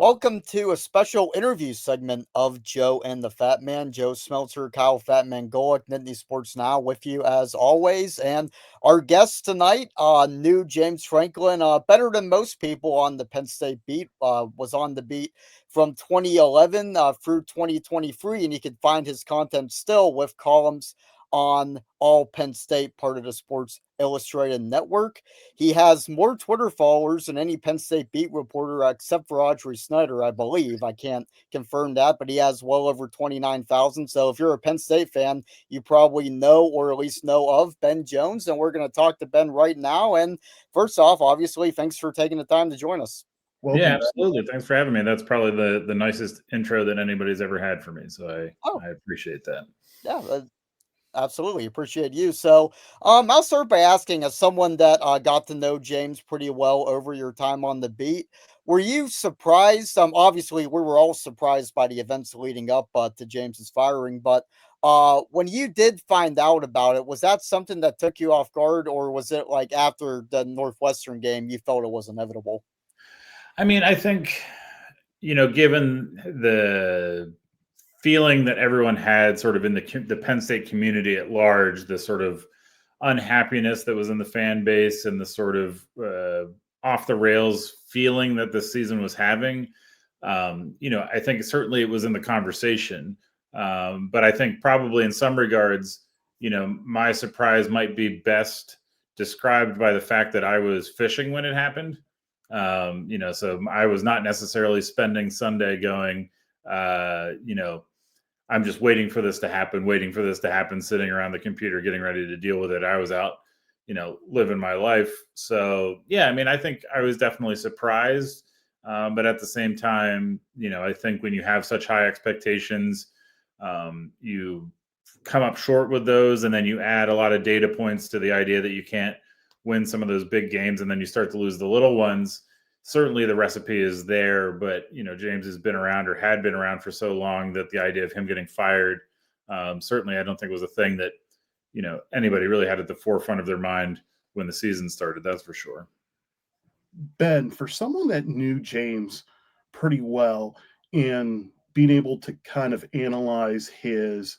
Welcome to a special interview segment of Joe and the Fat Man. Joe Smeltzer, Kyle Fatman, Golik, Nittany Sports Now with you as always. And our guest tonight, new James Franklin, better than most people on the Penn State beat, was on the beat from 2011 through 2023. And you can find his content still with columns on All Penn State, part of the Sports Illustrated Network. He has more Twitter followers than any Penn State beat reporter, except for Audrey Snyder, I believe. I can't confirm that, but he has well over 29,000. So if you're a Penn State fan, you probably know or at least know of Ben Jones. And we're going to talk to Ben right now. And first off, obviously, thanks for taking the time to join us. Welcome. Yeah, absolutely. Thanks for having me. That's probably the nicest intro that anybody's ever had for me. So I appreciate that. Yeah, absolutely. Appreciate you. So, I'll start by asking, as someone that got to know James pretty well over your time on the beat, were you surprised? Obviously, we were all surprised by the events leading up to James's firing, but when you did find out about it, was that something that took you off guard, or was it like after the Northwestern game, you felt it was inevitable? I mean, I think, given the feeling that everyone had sort of in the Penn State community at large, the sort of unhappiness that was in the fan base and the sort of off the rails feeling that the season was having, I think certainly it was in the conversation. But I think probably in some regards, my surprise might be best described by the fact that I was fishing when it happened. So I was not necessarily spending Sunday going, I'm just waiting for this to happen, sitting around the computer, getting ready to deal with it. I was out, living my life. So, yeah, I mean, I think I was definitely surprised. But at the same time, I think when you have such high expectations, you come up short with those, and then you add a lot of data points to the idea that you can't win some of those big games, and then you start to lose the little ones. Certainly the recipe is there, but James has been around, or had been around, for so long that the idea of him getting fired, certainly I don't think was a thing that anybody really had at the forefront of their mind when the season started. That's for sure. Ben, for someone that knew James pretty well and being able to kind of analyze his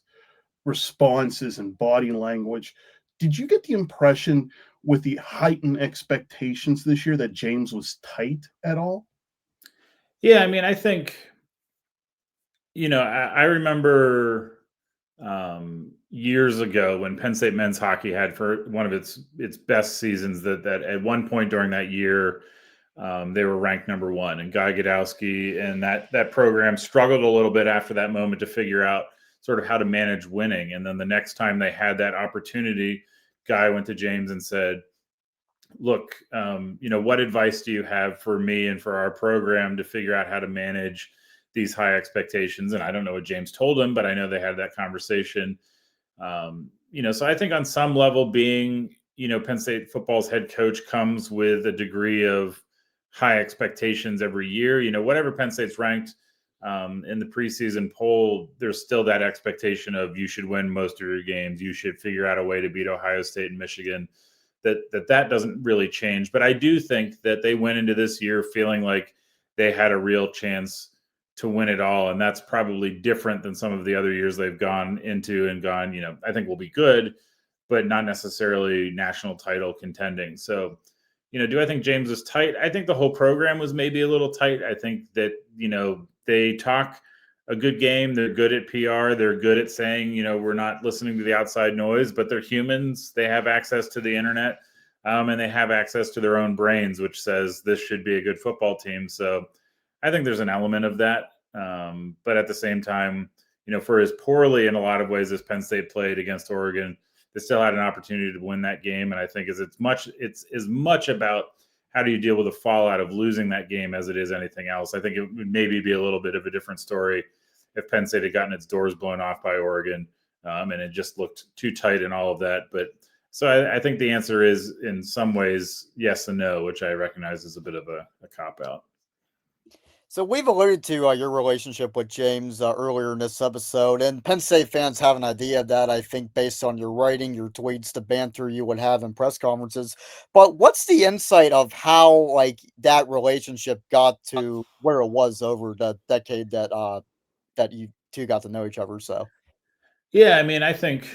responses and body language, did you get the impression with the heightened expectations this year that James was tight at all? Yeah, I mean, I think, I remember years ago when Penn State men's hockey had for one of its best seasons, that at one point during that year, they were ranked number one, and Guy Godowski and that program struggled a little bit after that moment to figure out sort of how to manage winning. And then the next time they had that opportunity, Guy went to James and said, look, what advice do you have for me and for our program to figure out how to manage these high expectations? And I don't know what James told him, but I know they had that conversation. So I think on some level, being, Penn State football's head coach comes with a degree of high expectations every year. Whatever Penn State's ranked in the preseason poll, there's still that expectation of you should win most of your games. You should figure out a way to beat Ohio State and Michigan. That doesn't really change. But I do think that they went into this year feeling like they had a real chance to win it all. And that's probably different than some of the other years they've gone into and gone, I think we'll be good, but not necessarily national title contending. So, do I think James was tight? I think the whole program was maybe a little tight. I think that, they talk a good game. They're good at PR. They're good at saying, we're not listening to the outside noise, but they're humans. They have access to the internet, and they have access to their own brains, which says this should be a good football team. So I think there's an element of that. But at the same time, for as poorly in a lot of ways as Penn State played against Oregon, they still had an opportunity to win that game. And I think it's as much about how do you deal with the fallout of losing that game as it is anything else. I think it would maybe be a little bit of a different story if Penn State had gotten its doors blown off by Oregon, and it just looked too tight and all of that. But so I think the answer is in some ways yes and no, which I recognize is a bit of a cop-out. So we've alluded to your relationship with James earlier in this episode, and Penn State fans have an idea of that, I think, based on your writing, your tweets, the banter you would have in press conferences. But what's the insight of how like that relationship got to where it was over the decade that you two got to know each other? So Yeah, I mean, I think,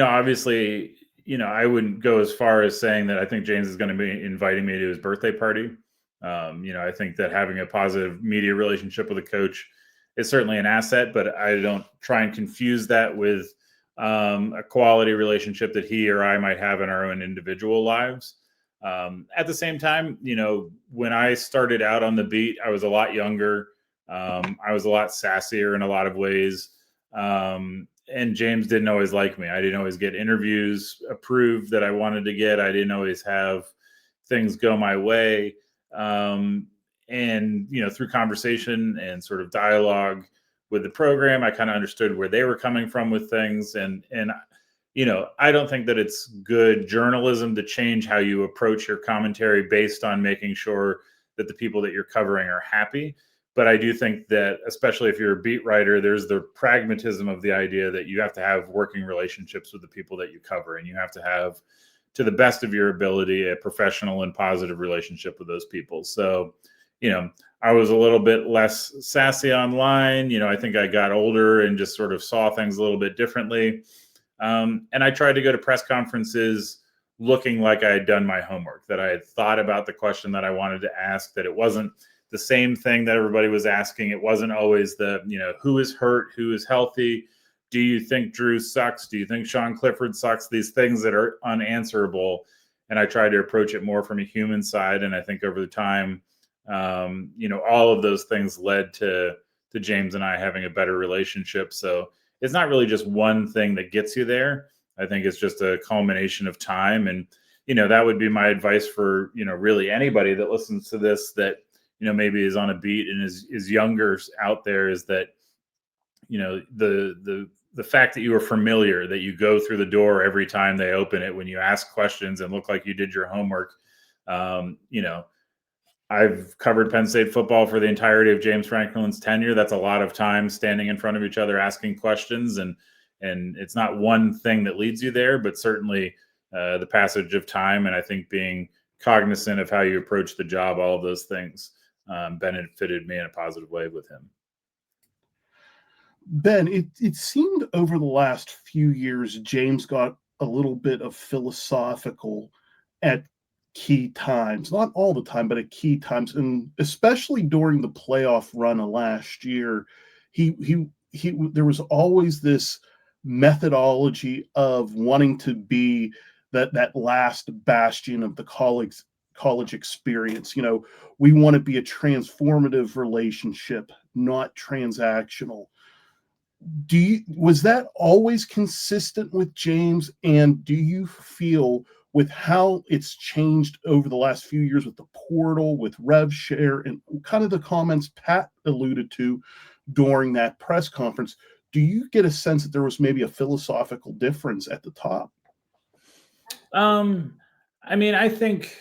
obviously, I wouldn't go as far as saying that I think James is going to be inviting me to his birthday party. I think that having a positive media relationship with a coach is certainly an asset, but I don't try and confuse that with a quality relationship that he or I might have in our own individual lives. At the same time, when I started out on the beat, I was a lot younger. I was a lot sassier in a lot of ways. And James didn't always like me. I didn't always get interviews approved that I wanted to get. I didn't always have things go my way. And through conversation and sort of dialogue with the program, I kind of understood where they were coming from with things. And I don't think that it's good journalism to change how you approach your commentary based on making sure that the people that you're covering are happy. But I do think that, especially if you're a beat writer, there's the pragmatism of the idea that you have to have working relationships with the people that you cover, and you have to have, to the best of your ability, a professional and positive relationship with those people. So, I was a little bit less sassy online. I think I got older and just sort of saw things a little bit differently. And I tried to go to press conferences looking like I had done my homework, that I had thought about the question that I wanted to ask, that it wasn't the same thing that everybody was asking. It wasn't always who is hurt, who is healthy. Do you think Drew sucks? Do you think Sean Clifford sucks? These things that are unanswerable. And I tried to approach it more from a human side. And I think over the time, all of those things led to James and I having a better relationship. So it's not really just one thing that gets you there. I think it's just a culmination of time. And, that would be my advice for, really anybody that listens to this that, maybe is on a beat and is younger out there, is that, the fact that you are familiar, that you go through the door every time they open it, when you ask questions and look like you did your homework. I've covered Penn State football for the entirety of James Franklin's tenure. That's a lot of time standing in front of each other, asking questions. And it's not one thing that leads you there, but certainly the passage of time. And I think being cognizant of how you approach the job, all of those things benefited me in a positive way with him. Ben, it seemed over the last few years, James got a little bit of philosophical at key times, not all the time, but at key times, and especially during the playoff run of last year, he there was always this methodology of wanting to be that last bastion of the college experience. We want to be a transformative relationship, not transactional. Was that always consistent with James? And do you feel, with how it's changed over the last few years with the portal, with rev share, and kind of the comments Pat alluded to during that press conference, do you get a sense that there was maybe a philosophical difference at the top? I mean, I think,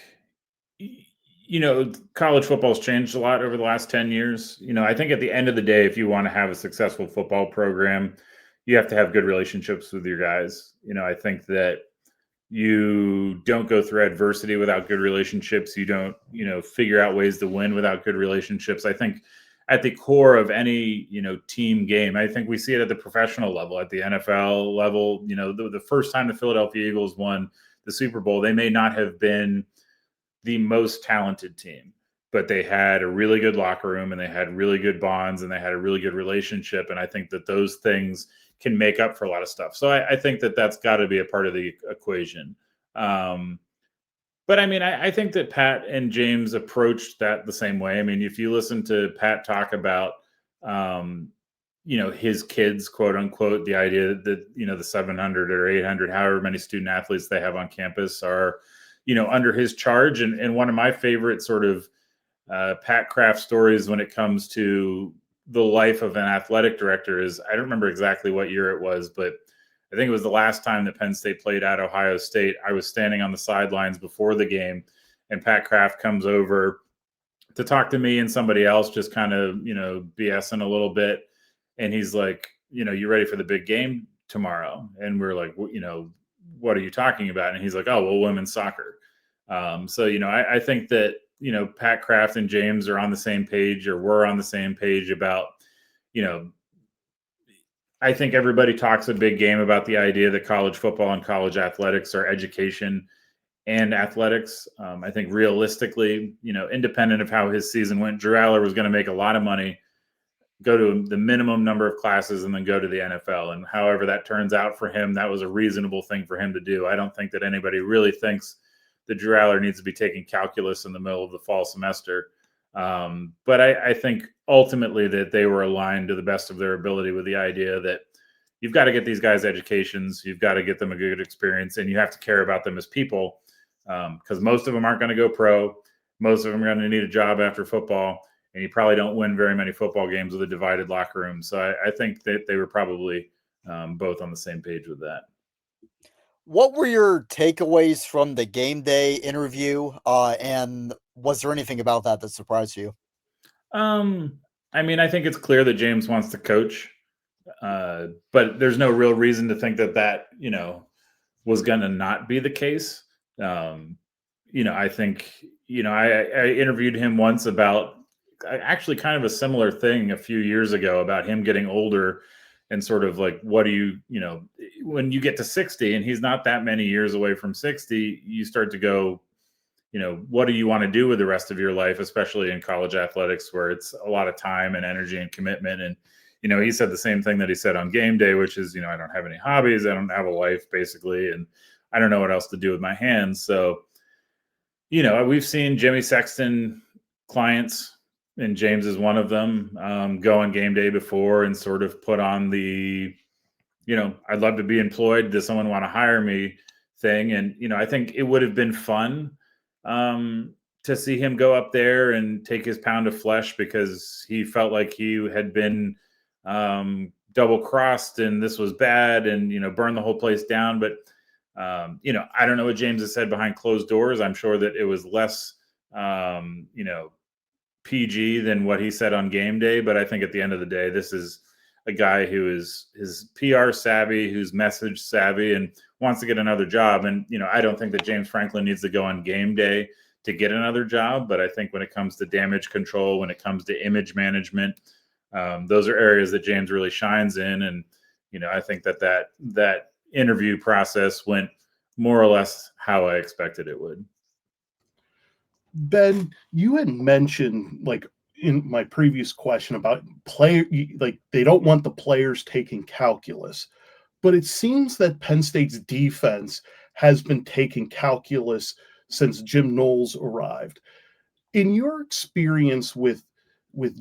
college football's changed a lot over the last 10 years. I think at the end of the day, if you want to have a successful football program, you have to have good relationships with your guys. I think that you don't go through adversity without good relationships. You don't, figure out ways to win without good relationships. I think at the core of any, team game, I think we see it at the professional level, at the NFL level. The first time the Philadelphia Eagles won the Super Bowl, they may not have been the most talented team, but they had a really good locker room, and they had really good bonds, and they had a really good relationship. And I think that those things can make up for a lot of stuff. So I think that that's got to be a part of the equation. But I mean, I think that Pat and James approached that the same way. I mean, if you listen to Pat talk about, his kids, quote unquote, the idea that, the 700 or 800, however many student athletes they have on campus are, under his charge. And one of my favorite sort of Pat Kraft stories when it comes to the life of an athletic director is, I don't remember exactly what year it was, but I think it was the last time that Penn State played at Ohio State. I was standing on the sidelines before the game, and Pat Kraft comes over to talk to me and somebody else, just kind of, BSing a little bit. And he's like, you ready for the big game tomorrow? And we're like, what are you talking about? And he's like, oh, well, women's soccer. So, I think that, Pat Kraft and James are on the same page, or we're on the same page about, I think everybody talks a big game about the idea that college football and college athletics are education and athletics. I think realistically, independent of how his season went, Drew Aller was going to make a lot of money, go to the minimum number of classes, and then go to the NFL. And however that turns out for him, that was a reasonable thing for him to do. I don't think that anybody really thinks that Drew Aller needs to be taking calculus in the middle of the fall semester. But I think ultimately that they were aligned to the best of their ability with the idea that you've got to get these guys educations, you've got to get them a good experience, and you have to care about them as people, because most of them aren't going to go pro. Most of them are going to need a job after football, and you probably don't win very many football games with a divided locker room. So I think that they were probably both on the same page with that. What were your takeaways from the game day interview? And was there anything about that surprised you? I think it's clear that James wants to coach, but there's no real reason to think that was going to not be the case. I think, I interviewed him once about actually kind of a similar thing a few years ago about him getting older and sort of like, what do you when you get to 60, and he's not that many years away from 60, you start to go, what do you want to do with the rest of your life, especially in college athletics, where it's a lot of time and energy and commitment. And, he said the same thing that he said on game day, which is, I don't have any hobbies. I don't have a life, basically. And I don't know what else to do with my hands. So, we've seen Jimmy Sexton clients, and James is one of them, go on game day before and sort of put on the, I'd love to be employed. Does someone want to hire me thing? And, I think it would have been fun to see him go up there and take his pound of flesh, because he felt like he had been double crossed and this was bad, and, burn the whole place down. But, I don't know what James has said behind closed doors. I'm sure that it was less, PG than what he said on game day. But I think at the end of the day, this is a guy who is PR savvy, who's message savvy, and wants to get another job. And, I don't think that James Franklin needs to go on game day to get another job. But I think when it comes to damage control, when it comes to image management, those are areas that James really shines in. And, I think that interview process went more or less how I expected it would. Ben, you had mentioned, like, in my previous question about they don't want the players taking calculus, but it seems that Penn State's defense has been taking calculus since Jim Knowles arrived. In your experience with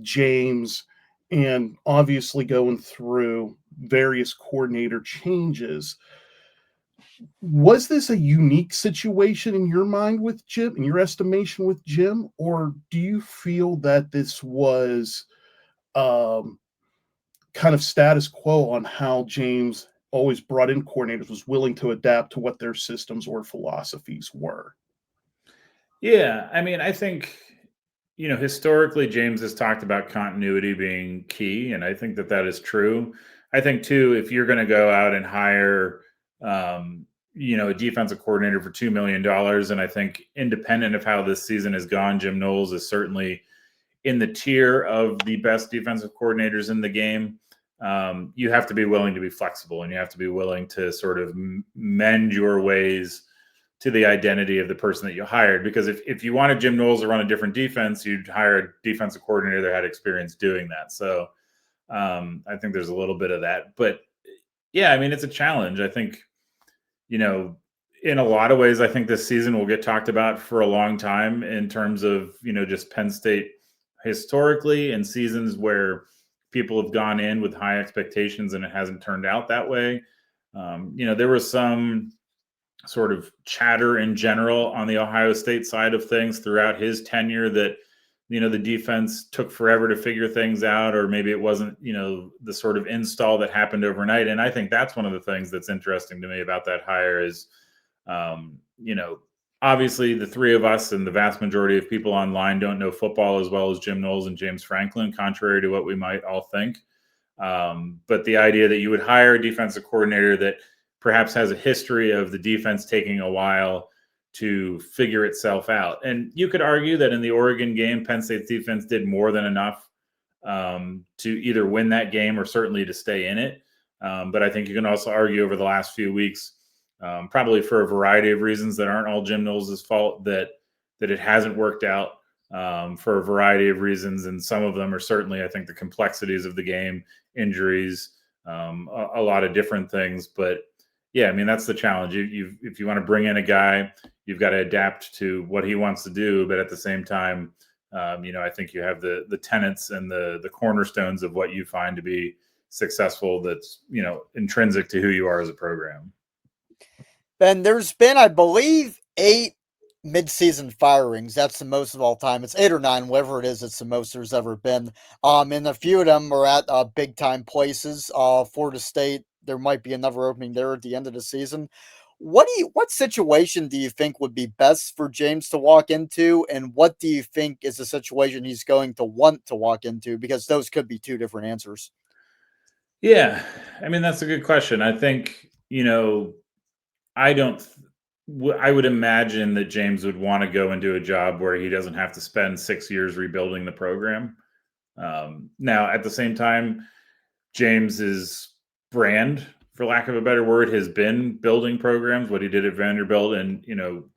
James, and obviously going through various coordinator changes, was this a unique situation in your mind with Jim, in your estimation with Jim, or do you feel that this was kind of status quo on how James always brought in coordinators, was willing to adapt to what their systems or philosophies were? Yeah, I think, historically, James has talked about continuity being key, and I think that is true. I think, too, if you're going to go out and hire, a defensive coordinator for $2 million, and I think independent of how this season has gone, Jim Knowles is certainly in the tier of the best defensive coordinators in the game. You have to be willing to be flexible, and you have to be willing to sort of mend your ways to the identity of the person that you hired. Because if you wanted Jim Knowles to run a different defense, you'd hire a defensive coordinator that had experience doing that. So I think there's a little bit of that. But yeah, it's a challenge. I think, in a lot of ways, I think this season will get talked about for a long time in terms of, just Penn State historically, and seasons where people have gone in with high expectations and it hasn't turned out that way. There was some sort of chatter in general on the Ohio State side of things throughout his tenure that, the defense took forever to figure things out, or maybe it wasn't, the sort of install that happened overnight. And I think that's one of the things that's interesting to me about that hire is, obviously the three of us and the vast majority of people online don't know football as well as Jim Knowles and James Franklin, contrary to what we might all think. But the idea that you would hire a defensive coordinator that perhaps has a history of the defense taking a while to figure itself out. And you could argue that in the Oregon game, Penn State's defense did more than enough to either win that game or certainly to stay in it. But I think you can also argue over the last few weeks, probably for a variety of reasons that aren't all Jim Knowles' fault, that it hasn't worked out for a variety of reasons. And some of them are certainly, I think, the complexities of the game, injuries, a lot of different things. But yeah, I mean, that's the challenge. If you want to bring in a guy, you've got to adapt to what he wants to do. But at the same time, I think you have the tenets and the cornerstones of what you find to be successful that's, intrinsic to who you are as a program. Ben, there's been, I believe, 8 mid-season firings. That's the most of all time. It's 8 or 9, whatever it is. It's the most there's ever been. And a few of them are at big-time places. Florida State, there might be another opening there at the end of the season. What situation do you think would be best for James to walk into, and what do you think is the situation he's going to want to walk into? Because those could be 2 different answers. Yeah, I mean, that's a good question. I think, I don't. I would imagine that James would want to go into a job where he doesn't have to spend 6 years rebuilding the program. Now, at the same time, James's brand, for lack of a better word, has been building programs. What he did at Vanderbilt, and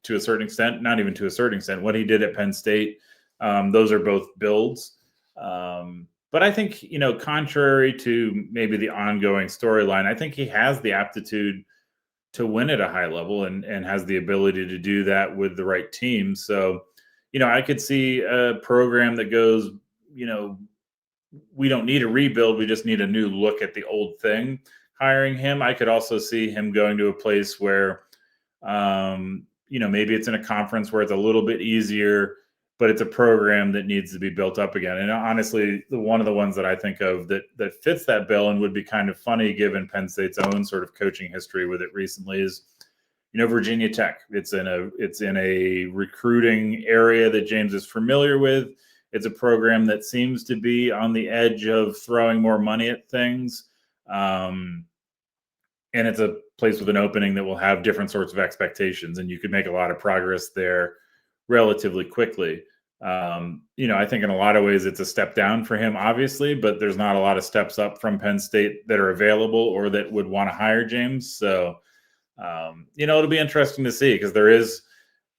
to a certain extent, not even to a certain extent, what he did at Penn State. Those are both builds. But I think, contrary to maybe the ongoing storyline, I think he has the aptitude to win at a high level and has the ability to do that with the right team. So, I could see a program that goes, we don't need a rebuild. We just need a new look at the old thing. Hiring him, I could also see him going to a place where, maybe it's in a conference where it's a little bit easier, but it's a program that needs to be built up again. And honestly, one of the ones that I think of that fits that bill and would be kind of funny given Penn State's own sort of coaching history with it recently is, Virginia Tech. It's in a recruiting area that James is familiar with. It's a program that seems to be on the edge of throwing more money at things. And it's a place with an opening that will have different sorts of expectations, and you could make a lot of progress there relatively quickly. I think in a lot of ways it's a step down for him, obviously, but there's not a lot of steps up from Penn State that are available or that would want to hire James. So, it'll be interesting to see, because there is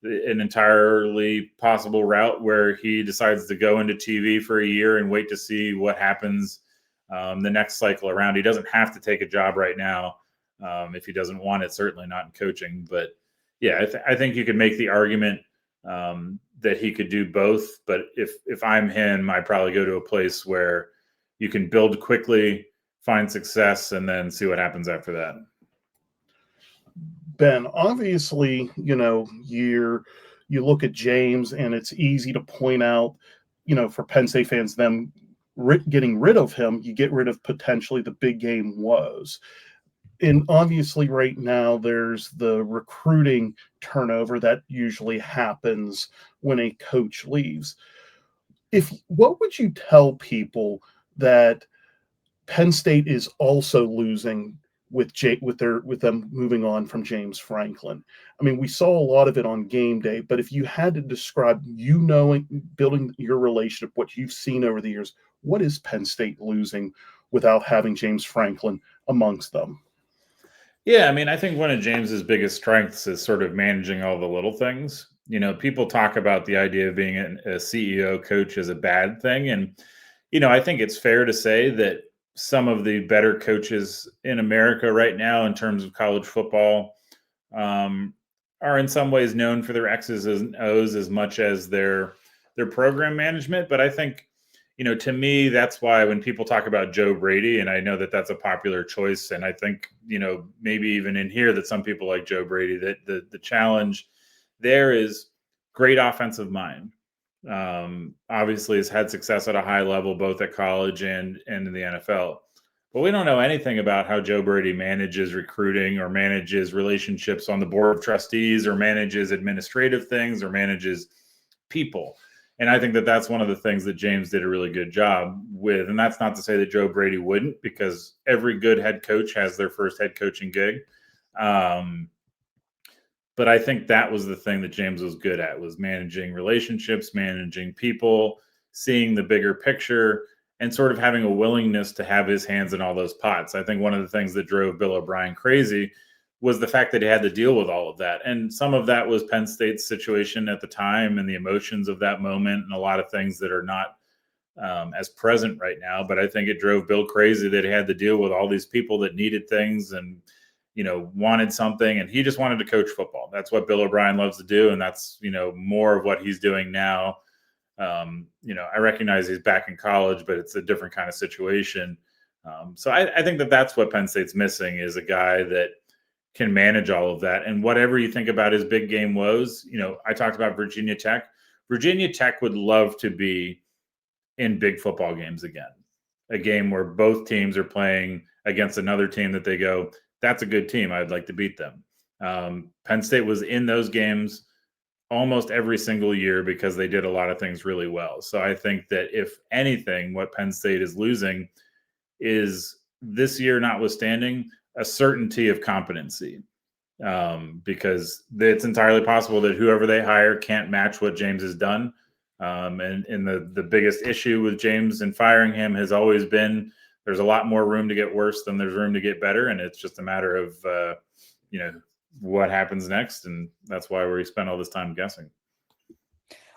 an entirely possible route where he decides to go into TV for a year and wait to see what happens the next cycle around. He doesn't have to take a job right now if he doesn't want it, certainly not in coaching. But yeah, I think you could make the argument that he could do both. But if I'm him, I'd probably go to a place where you can build quickly, find success, and then see what happens after that. Ben, obviously, you look at James, and it's easy to point out, for Penn State fans, them getting rid of him, you get rid of potentially the big game woes. And obviously right now there's the recruiting turnover that usually happens when a coach leaves. What would you tell people that Penn State is also losing with them moving on from James Franklin? I mean, we saw a lot of it on game day, but if you had to describe, building your relationship, what you've seen over the years, what is Penn State losing without having James Franklin amongst them? Yeah, I mean, I think one of James's biggest strengths is sort of managing all the little things. People talk about the idea of being a CEO coach as a bad thing. And, I think it's fair to say that some of the better coaches in America right now in terms of college football are in some ways known for their X's and O's as much as their program management. But I think, to me, that's why when people talk about Joe Brady, and I know that that's a popular choice, and I think, maybe even in here that some people like Joe Brady, that the challenge there is great offensive mind. Obviously has had success at a high level, both at college and in the NFL. But we don't know anything about how Joe Brady manages recruiting or manages relationships on the board of trustees or manages administrative things or manages people. And I think that that's one of the things that James did a really good job with. And that's not to say that Joe Brady wouldn't, because every good head coach has their first head coaching gig. But I think that was the thing that James was good at, was managing relationships, managing people, seeing the bigger picture, and sort of having a willingness to have his hands in all those pots. I think one of the things that drove Bill O'Brien crazy was the fact that he had to deal with all of that. And some of that was Penn State's situation at the time and the emotions of that moment and a lot of things that are not as present right now. But I think it drove Bill crazy that he had to deal with all these people that needed things and, wanted something, and he just wanted to coach football. That's what Bill O'Brien loves to do. And that's, more of what he's doing now. I recognize he's back in college, but it's a different kind of situation. So I think that that's what Penn State's missing, is a guy that can manage all of that. And whatever you think about his big game woes, I talked about Virginia Tech. Virginia Tech would love to be in big football games again, a game where both teams are playing against another team that they go, that's a good team, I'd like to beat them. Penn State was in those games almost every single year because they did a lot of things really well. So I think that if anything, what Penn State is losing is, this year notwithstanding, a certainty of competency, because it's entirely possible that whoever they hire can't match what James has done. And the biggest issue with James and firing him has always been, there's a lot more room to get worse than there's room to get better. And it's just a matter of, what happens next. And that's why we spent all this time guessing.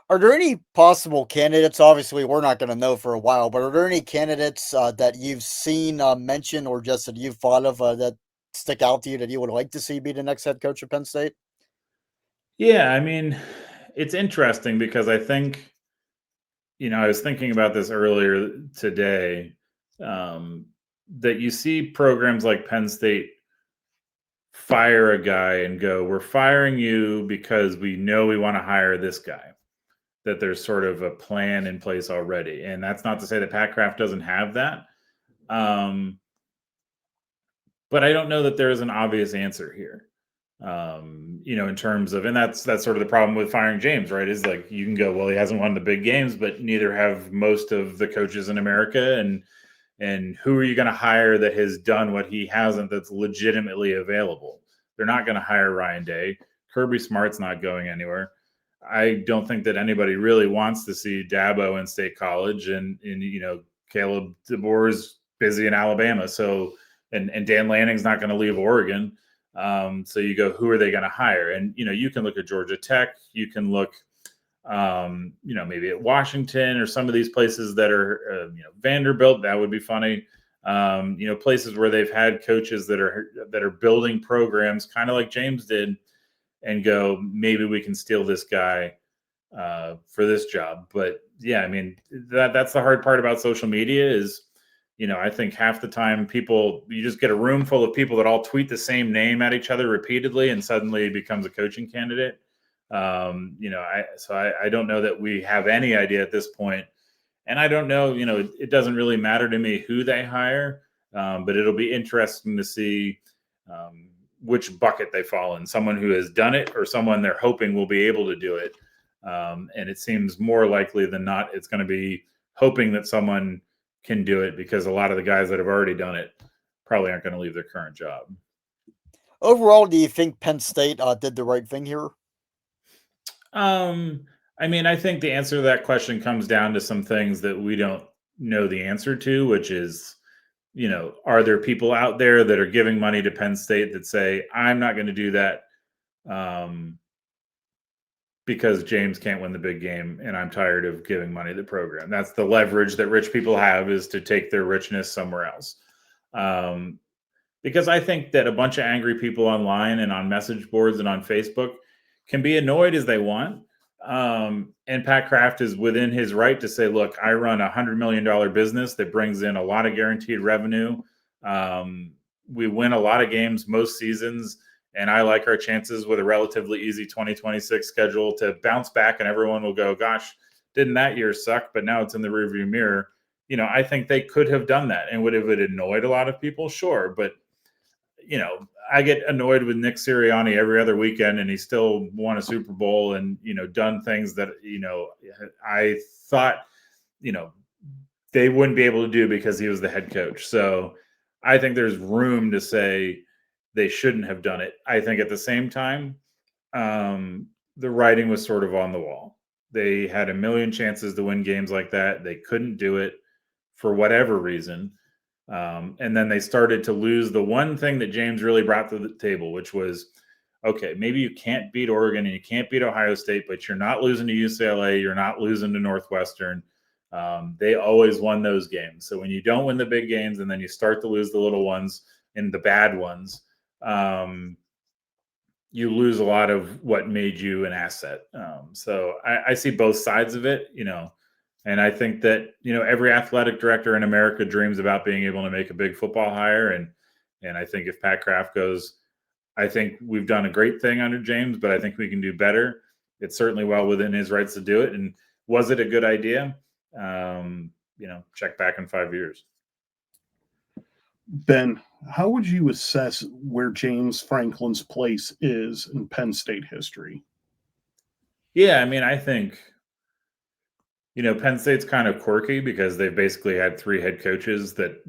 Are there any possible candidates? Obviously, we're not going to know for a while, but are there any candidates that you've seen mentioned, or just that you've thought of that stick out to you that you would like to see be the next head coach of Penn State? Yeah, I mean, it's interesting because I think, I was thinking about this earlier today, that you see programs like Penn State fire a guy and go, we're firing you because we know we want to hire this guy, that there's sort of a plan in place already. And that's not to say that Pat Kraft doesn't have that. But I don't know that there is an obvious answer here. In terms of, and that's sort of the problem with firing James, right? Is like, you can go, well, he hasn't won the big games, but neither have most of the coaches in America. And who are you going to hire that has done what he hasn't, that's legitimately available? They're not going to hire Ryan Day. Kirby Smart's not going anywhere. I don't think that anybody really wants to see Dabo in State College, and Caleb DeBoer is busy in Alabama. So, and Dan Lanning's not going to leave Oregon. So you go, who are they going to hire? And, you can look at Georgia Tech, you can look, maybe at Washington or some of these places that are, Vanderbilt, that would be funny. Places where they've had coaches that are building programs kind of like James did, and go, maybe we can steal this guy for this job. But yeah, I mean, that's the hard part about social media is, I think half the time you just get a room full of people that all tweet the same name at each other repeatedly, and suddenly it becomes a coaching candidate. I don't know that we have any idea at this point. And I don't know, it doesn't really matter to me who they hire, but it'll be interesting to see which bucket they fall in, someone who has done it or someone they're hoping will be able to do it. And it seems more likely than not, it's going to be hoping that someone can do it, because a lot of the guys that have already done it probably aren't going to leave their current job. Overall, do you think Penn State did the right thing here? I mean, I think the answer to that question comes down to some things that we don't know the answer to, which is, are there people out there that are giving money to Penn State that say, I'm not going to do that because James can't win the big game and I'm tired of giving money to the program? That's the leverage that rich people have, is to take their richness somewhere else. Because I think that a bunch of angry people online and on message boards and on Facebook can be annoyed as they want. And Pat Kraft is within his right to say, look, I run $100 million business that brings in a lot of guaranteed revenue. We win a lot of games most seasons, and I like our chances with a relatively easy 2026 schedule to bounce back, and everyone will go, gosh, didn't that year suck? But now it's in the rearview mirror. I think they could have done that. And would have it annoyed a lot of people? Sure. But, I get annoyed with Nick Sirianni every other weekend, and he still won a Super Bowl and, done things that, I thought, they wouldn't be able to do because he was the head coach. So I think there's room to say they shouldn't have done it. I think at the same time, the writing was sort of on the wall. They had a million chances to win games like that. They couldn't do it for whatever reason. And then they started to lose the one thing that James really brought to the table, which was, okay, maybe you can't beat Oregon and you can't beat Ohio State, but you're not losing to UCLA. You're not losing to Northwestern. They always won those games. So when you don't win the big games and then you start to lose the little ones and the bad ones, you lose a lot of what made you an asset. So I see both sides of it, and I think that, every athletic director in America dreams about being able to make a big football hire. And I think if Pat Kraft goes, I think we've done a great thing under James, but I think we can do better. It's certainly well within his rights to do it. And was it a good idea? Check back in 5 years. Ben, how would you assess where James Franklin's place is in Penn State history? Yeah, I think, Penn State's kind of quirky because they've basically had 3 head coaches that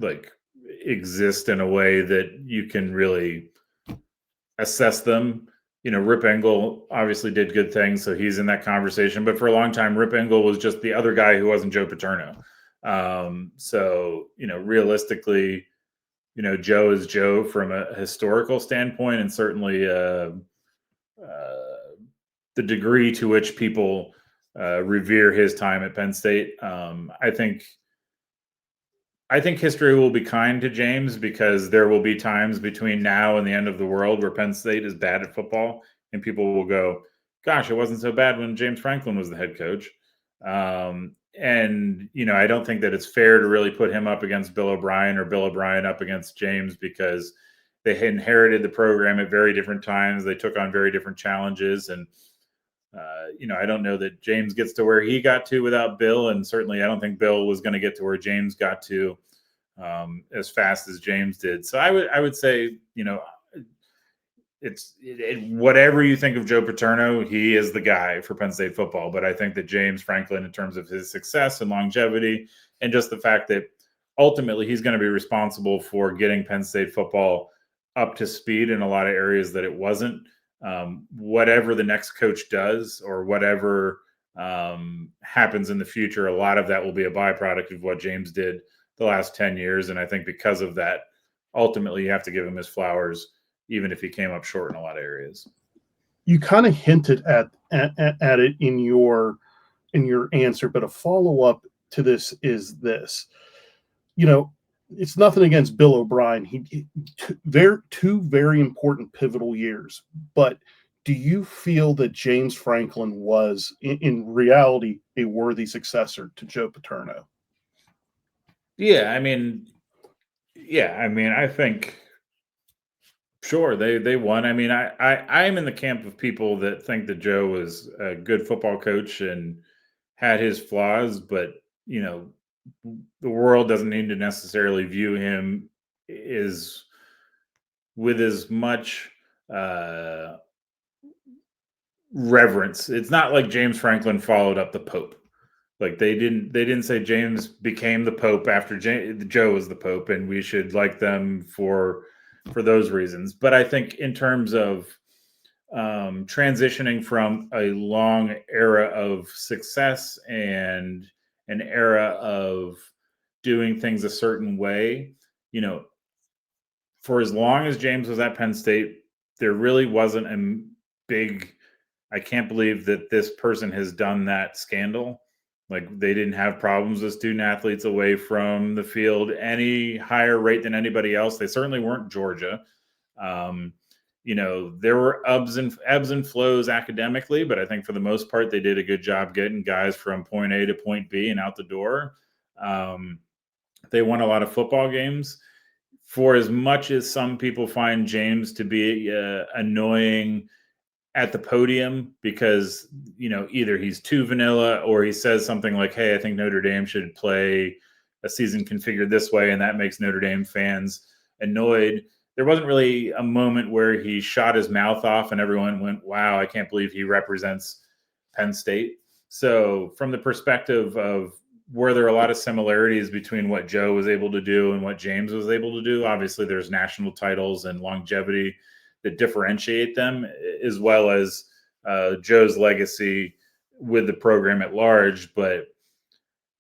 exist in a way that you can really assess them. Rip Engel obviously did good things, so he's in that conversation. But for a long time, Rip Engel was just the other guy who wasn't Joe Paterno. So, realistically, Joe is Joe from a historical standpoint, and certainly the degree to which people revere his time at Penn State. I think history will be kind to James because there will be times between now and the end of the world where Penn State is bad at football, and people will go, gosh, it wasn't so bad when James Franklin was the head coach. And, I don't think that it's fair to really put him up against Bill O'Brien or Bill O'Brien up against James because they inherited the program at very different times. They took on very different challenges. And, I don't know that James gets to where he got to without Bill. And certainly I don't think Bill was going to get to where James got to as fast as James did. So I would say, whatever you think of Joe Paterno, he is the guy for Penn State football. But I think that James Franklin, in terms of his success and longevity, and just the fact that ultimately he's going to be responsible for getting Penn State football up to speed in a lot of areas that it wasn't. Whatever the next coach does or whatever happens in the future, a lot of that will be a byproduct of what James did the last 10 years. And I think because of that, ultimately you have to give him his flowers, even if he came up short in a lot of areas. You kind of hinted at it in your answer, but a follow-up to this is this. It's nothing against Bill O'Brien. They're 2 very important pivotal years. But do you feel that James Franklin was, in reality, a worthy successor to Joe Paterno? Yeah, I think sure they won. I'm in the camp of people that think that Joe was a good football coach and had his flaws, but the world doesn't need to necessarily view him with as much reverence. It's not like James Franklin followed up the Pope. They didn't say James became the Pope after Joe was the Pope, and we should like them for those reasons. But I think in terms of transitioning from a long era of success and an era of doing things a certain way, for as long as James was at Penn State, there really wasn't a big, I can't believe that this person has done that scandal. They didn't have problems with student athletes away from the field any higher rate than anybody else. They certainly weren't Georgia. There were ebbs and flows academically, but I think for the most part, they did a good job getting guys from point A to point B and out the door. They won a lot of football games. For as much as some people find James to be annoying at the podium because, either he's too vanilla or he says something like, hey, I think Notre Dame should play a season configured this way, and that makes Notre Dame fans annoyed. There wasn't really a moment where he shot his mouth off and everyone went, wow, I can't believe he represents Penn State. So from the perspective of, were there a lot of similarities between what Joe was able to do and what James was able to do? Obviously, there's national titles and longevity that differentiate them, as well as Joe's legacy with the program at large. But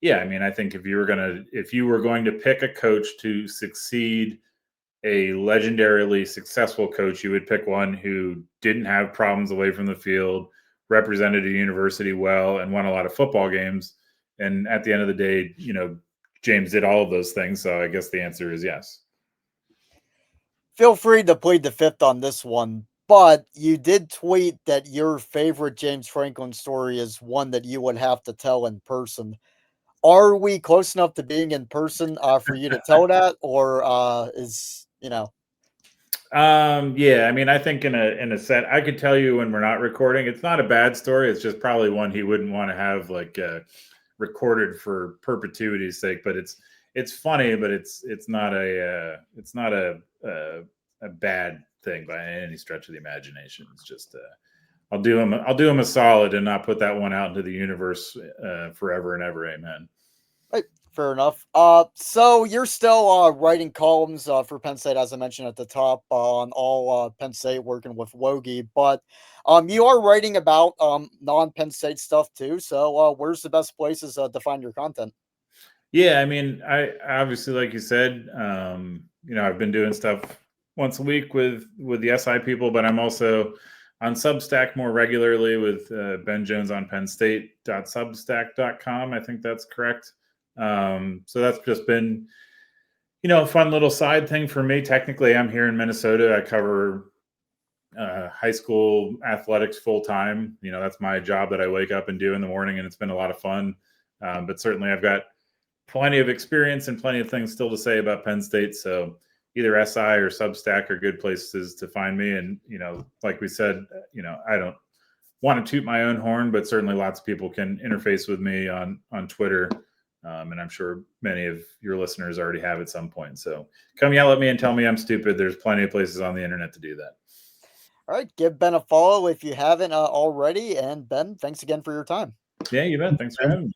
yeah, I mean, I think if you were going to pick a coach to succeed a legendarily successful coach, you would pick one who didn't have problems away from the field, represented a university well, and won a lot of football games. And at the end of the day, James did all of those things. So I guess the answer is yes. Feel free to plead the fifth on this one, but you did tweet that your favorite James Franklin story is one that you would have to tell in person. Are we close enough to being in person for you to tell that, or Yeah, I mean, I think in a set, I could tell you when we're not recording. It's not a bad story. It's just probably one he wouldn't want to have recorded for perpetuity's sake. But it's funny, but it's not a bad thing by any stretch of the imagination. It's just I'll do him a solid and not put that one out into the universe forever and ever. Amen. Right, fair enough. So you're still writing columns for Penn State, as I mentioned at the top, on all Penn State, working with Logie, but you are writing about non-Penn State stuff too. So where's the best places to find your content? Yeah, I mean, I obviously, like you said, I've been doing stuff once a week with the SI people, but I'm also on Substack more regularly with Ben Jones on Penn State.substack.com. I think that's correct. So that's just been, a fun little side thing for me. Technically, I'm here in Minnesota. I cover high school athletics full time. That's my job that I wake up and do in the morning, and it's been a lot of fun. But certainly I've got plenty of experience and plenty of things still to say about Penn State. So either SI or Substack are good places to find me. And, like we said, I don't want to toot my own horn, but certainly lots of people can interface with me on Twitter. And I'm sure many of your listeners already have at some point. So come yell at me and tell me I'm stupid. There's plenty of places on the internet to do that. All right, give Ben a follow if you haven't already. And Ben, thanks again for your time. Yeah, you bet. Thanks for having me.